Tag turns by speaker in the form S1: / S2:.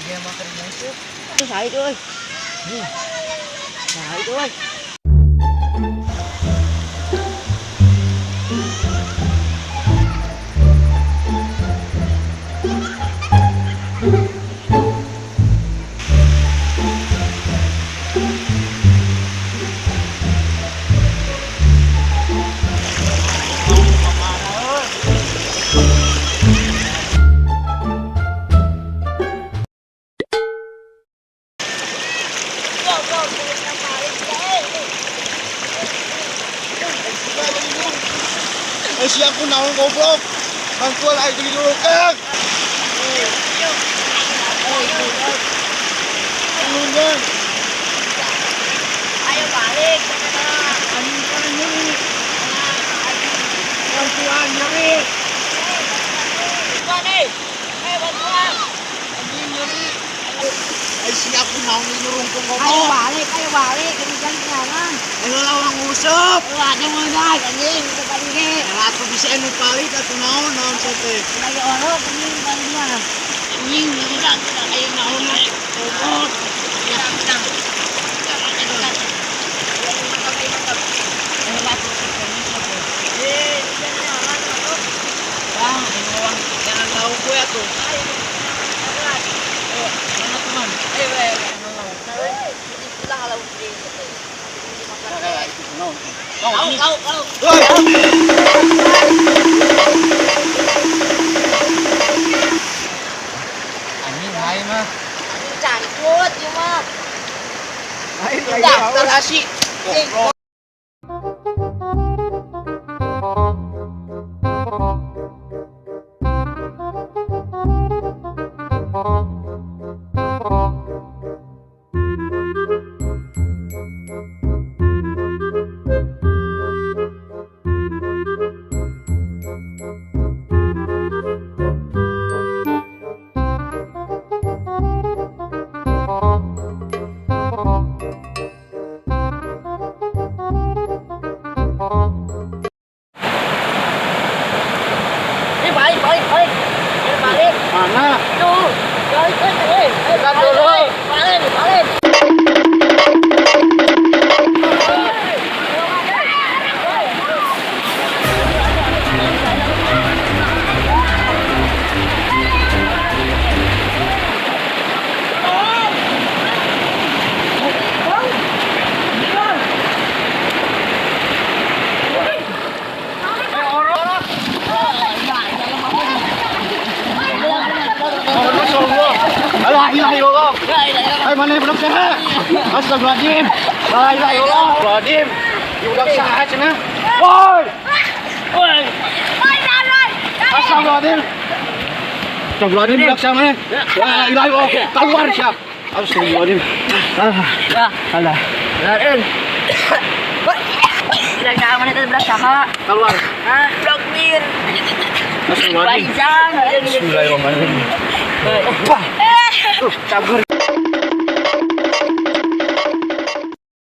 S1: dia makan musuh.
S2: Saya itu, ơi. Saya itu, ơi.
S1: Eh si aku naon goblok. Bantuan air dilulukan. Tolongnya.
S2: Ayo balik.
S1: Anjing kan nyeri. Bantuan nyeri.
S2: Bantuan nih. Ayo bantuan.
S1: Anjing nyeri. Eh si aku naon dilulungkung
S2: Ayo
S1: goblok.
S2: balik, ayo balik. Ini jangan.
S1: Ayo lawang usap.
S2: Lu ada mendak anjing itu paling ge.
S1: Aku bisa anu palit atau naon sote.
S2: Lagi orok anjing paling mah. Anjing udah ayo naon mah. Goblok. Ya, sedang.
S1: Jangan tahu gue tuh. Mana teman? Anjing hai mah.
S2: Cangkut ya mah.
S1: Daftar asik.
S2: Balik.
S1: Mana?
S2: Tuh. Balik.
S1: Bukan dulu.
S2: Balik.
S1: La ilaha illallah. Hai mana budak saha? Astagfirullahaladzim. La ilaha illallah. Astagfirullahaladzim. Budak saha cenah? Woi.
S2: Oi, jangan.
S1: Astagfirullahaladzim. Astagfirullahaladzim budak saha mana? La ilaha illallah. Keluar siap. Astagfirullahaladzim. Alah.
S2: Lain. Tidak keamanan itu belas saha.
S1: Keluar.
S2: Blok mir.
S1: Astagfirullahaladzim.
S2: Panjang.
S1: Bismillahirrahmanirrahim. Cagur.